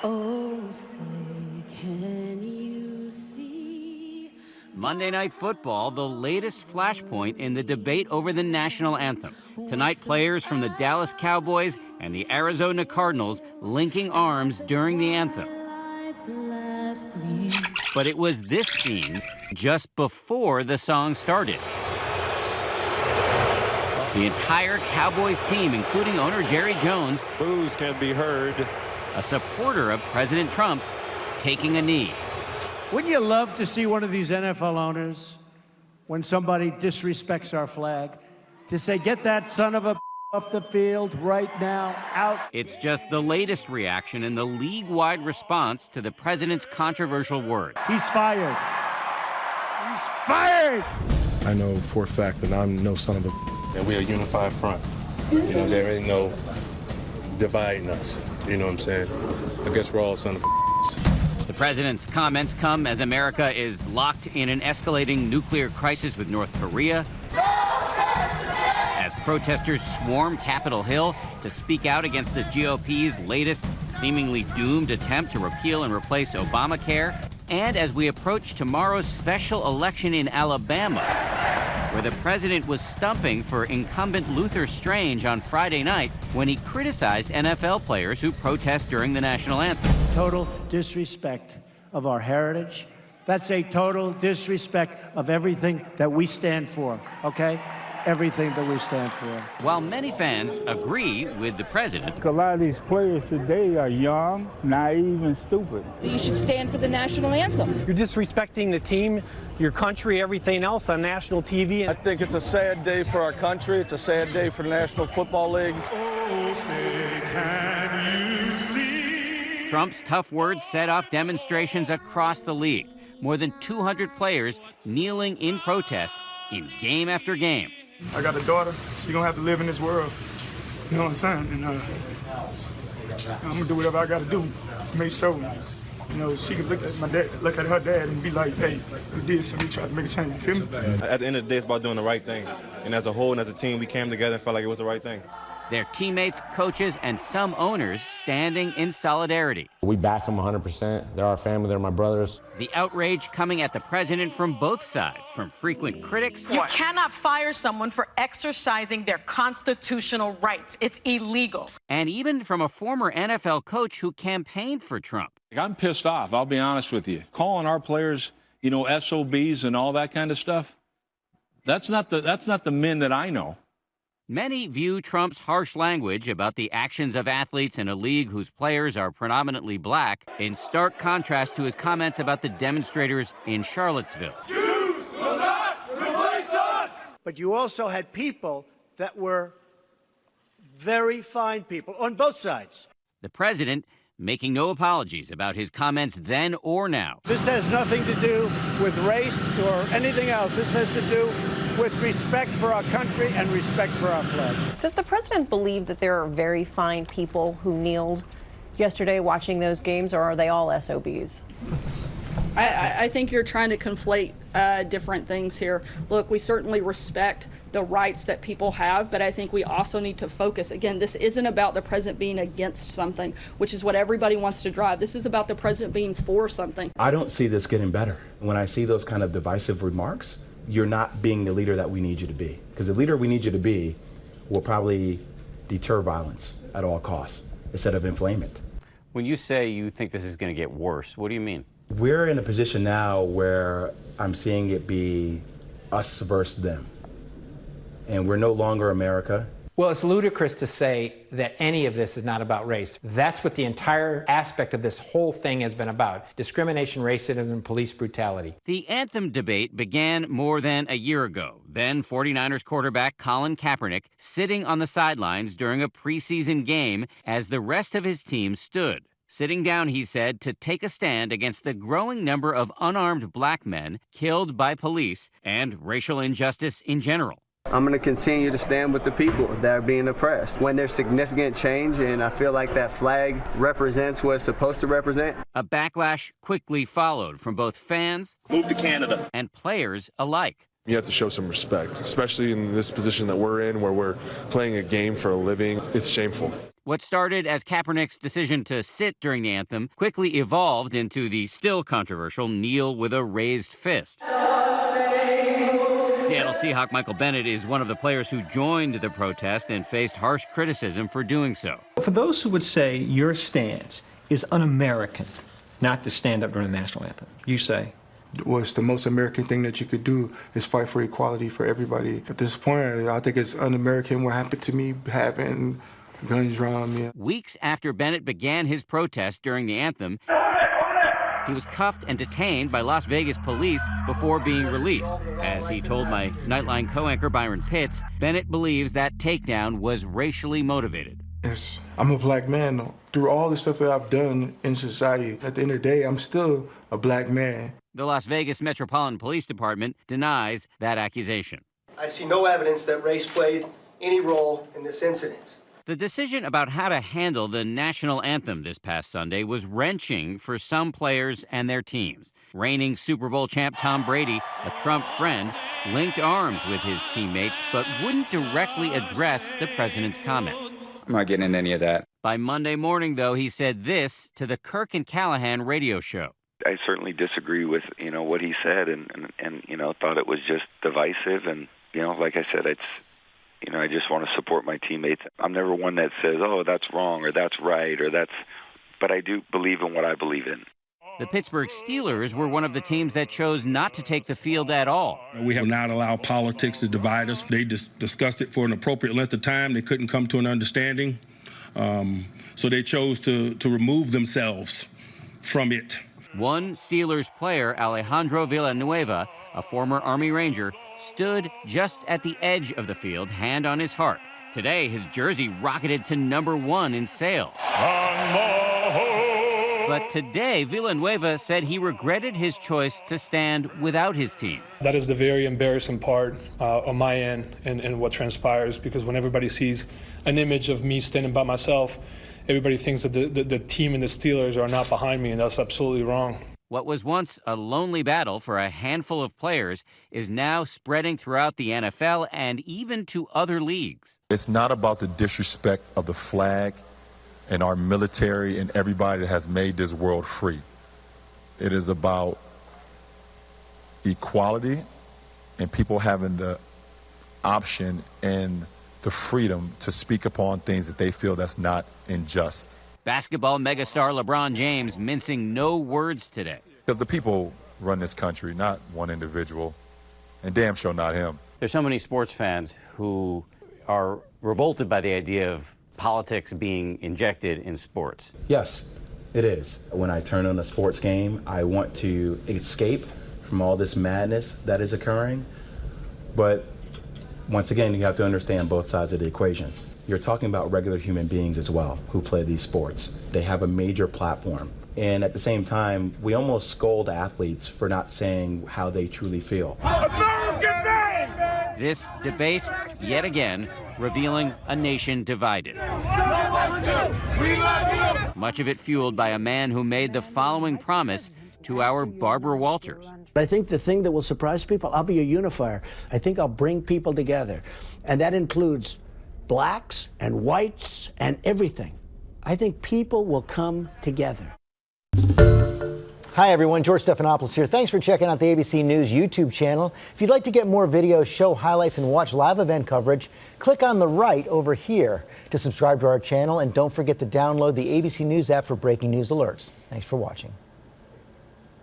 Oh, say, can you see? Monday Night Football, the latest flashpoint in the debate over the national anthem. Tonight, players from the Dallas Cowboys and the Arizona Cardinals linking arms during the anthem. But it was this scene just before the song started. The entire Cowboys team, including owner Jerry Jones, boos can be heard, a supporter of President Trump's, taking a knee. Wouldn't you love to see one of these NFL owners, when somebody disrespects our flag, to say, get that son of a off the field right now, out? It's just the latest reaction in the league-wide response to the president's controversial word. He's fired. He's fired! I know for a fact that I'm no son of a... And we are a unified front. You know, there ain't no dividing us. You know what I'm saying? I guess we're all son of a... The president's comments come as America is locked in an escalating nuclear crisis with North Korea, as protesters swarm Capitol Hill to speak out against the GOP's latest, seemingly doomed attempt to repeal and replace Obamacare, and as we approach tomorrow's special election in Alabama, where the president was stumping for incumbent Luther Strange on Friday night when he criticized NFL players who protest during the national anthem. Total disrespect of our heritage. That's a total disrespect of everything that we stand for, okay? Everything that we stand for. While many fans agree with the president, A lot of these players today are young, naive, and stupid. You should stand for the national anthem. You're disrespecting the team, your country, everything else on national TV. I think it's a sad day for our country. It's a sad day for the National Football League. Oh, say, can you see? Trump's tough words set off demonstrations across the league. More than 200 players kneeling in protest in game after game. I got a daughter. She's gonna have to live in this world. You know what I'm saying? And I'm gonna do whatever I gotta do to make sure, you know, she can look at her dad and be like, hey, you did something, you tried to make a change. You feel me? At the end of the day, it's about doing the right thing. And as a whole and as a team, we came together and felt like it was the right thing. Their teammates, coaches, and some owners standing in solidarity. We back them 100%. They're our family, they're my brothers. The outrage coming at the president from both sides, from frequent critics. You cannot fire someone for exercising their constitutional rights. It's illegal. And even from a former NFL coach who campaigned for Trump. I'm pissed off, I'll be honest with you. Calling our players, you know, SOBs and all that kind of stuff, that's not the men that I know. Many view Trump's harsh language about the actions of athletes in a league whose players are predominantly black in stark contrast to his comments about the demonstrators in Charlottesville. Jews will not replace us! But you also had people that were very fine people on both sides. The president making no apologies about his comments then or now. This has nothing to do with race or anything else. This has to do with respect for our country and respect for our flag. Does the president believe that there are very fine people who kneeled yesterday watching those games, or are they all SOBs? I think you're trying to conflate different things here. Look, we certainly respect the rights that people have, but I think we also need to focus. Again, this isn't about the president being against something, which is what everybody wants to drive. This is about the president being for something. I don't see this getting better. When I see those kind of divisive remarks, you're not being the leader that we need you to be. Because the leader we need you to be will probably deter violence at all costs instead of inflame it. When you say you think this is going to get worse, what do you mean? We're in a position now where I'm seeing it be us versus them. And we're no longer America. Well, it's ludicrous to say that any of this is not about race. That's what the entire aspect of this whole thing has been about: discrimination, racism, and police brutality. The anthem debate began more than a year ago. Then 49ers quarterback Colin Kaepernick sitting on the sidelines during a preseason game as the rest of his team stood. Sitting down, he said, to take a stand against the growing number of unarmed black men killed by police and racial injustice in general. I'm going to continue to stand with the people that are being oppressed. When there's significant change, and I feel like that flag represents what it's supposed to represent. A backlash quickly followed from both fans Move to Canada. and players alike. You have to show some respect, especially in this position that we're in, where we're playing a game for a living. It's shameful. What started as Kaepernick's decision to sit during the anthem quickly evolved into the still controversial kneel with a raised fist. Seattle Seahawk Michael Bennett is one of the players who joined the protest and faced harsh criticism for doing so. For those who would say your stance is un-American not to stand up during the national anthem, you say? Well, it's the most American thing that you could do is fight for equality for everybody. At this point, I think it's un-American what happened to me having guns drawn. Yeah. Weeks after Bennett began his protest during the anthem, he was cuffed and detained by Las Vegas police before being released. As he told my Nightline co-anchor Byron Pitts, Bennett believes that takedown was racially motivated. Yes, I'm a black man, though. Through all the stuff that I've done in society, at the end of the day, I'm still a black man. The Las Vegas Metropolitan Police Department denies that accusation. I see no evidence that race played any role in this incident. The decision about how to handle the national anthem this past Sunday was wrenching for some players and their teams. Reigning Super Bowl champ Tom Brady, a Trump friend, linked arms with his teammates but wouldn't directly address the president's comments. I'm not getting into any of that. By Monday morning, though, he said this to the Kirk and Callahan radio show. I certainly disagree with, what he said and thought it was just divisive. And, like I said, I just want to support my teammates. I'm never one that says, oh, that's wrong or that's right but I do believe in what I believe in. The Pittsburgh Steelers were one of the teams that chose not to take the field at all. We have not allowed politics to divide us. They discussed it for an appropriate length of time. They couldn't come to an understanding. So they chose to remove themselves from it. One Steelers player, Alejandro Villanueva, a former Army Ranger, stood just at the edge of the field, hand on his heart. Today, his jersey rocketed to #1 in sales. But today, Villanueva said he regretted his choice to stand without his team. That is the very embarrassing part on my end and what transpires, because when everybody sees an image of me standing by myself, everybody thinks that the team and the Steelers are not behind me, and that's absolutely wrong. What was once a lonely battle for a handful of players is now spreading throughout the NFL and even to other leagues. It's not about the disrespect of the flag and our military and everybody that has made this world free. It is about equality and people having the option and the freedom to speak upon things that they feel that's not unjust. Basketball megastar Lebron James mincing no words today. Because the people run this country, not one individual, and damn sure not him. There's so many sports fans who are revolted by the idea of politics being injected in sports. Yes, it is. When I turn on a sports game, I want to escape from all this madness that is occurring. But once again, you have to understand both sides of the equation. You're talking about regular human beings as well who play these sports. They have a major platform. And at the same time, we almost scold athletes for not saying how they truly feel. American name! This debate, yet again, revealing a nation divided. Much of it fueled by a man who made the following promise to our Barbara Walters. I think the thing that will surprise people, I'll be a unifier. I think I'll bring people together. And that includes blacks and whites and everything. I think people will come together. Hi everyone, George Stephanopoulos here. Thanks for checking out the ABC News YouTube channel. If you'd like to get more videos, show highlights, and watch live event coverage, click on the right over here to subscribe to our channel, and don't forget to download the ABC News app for breaking news alerts. Thanks for watching.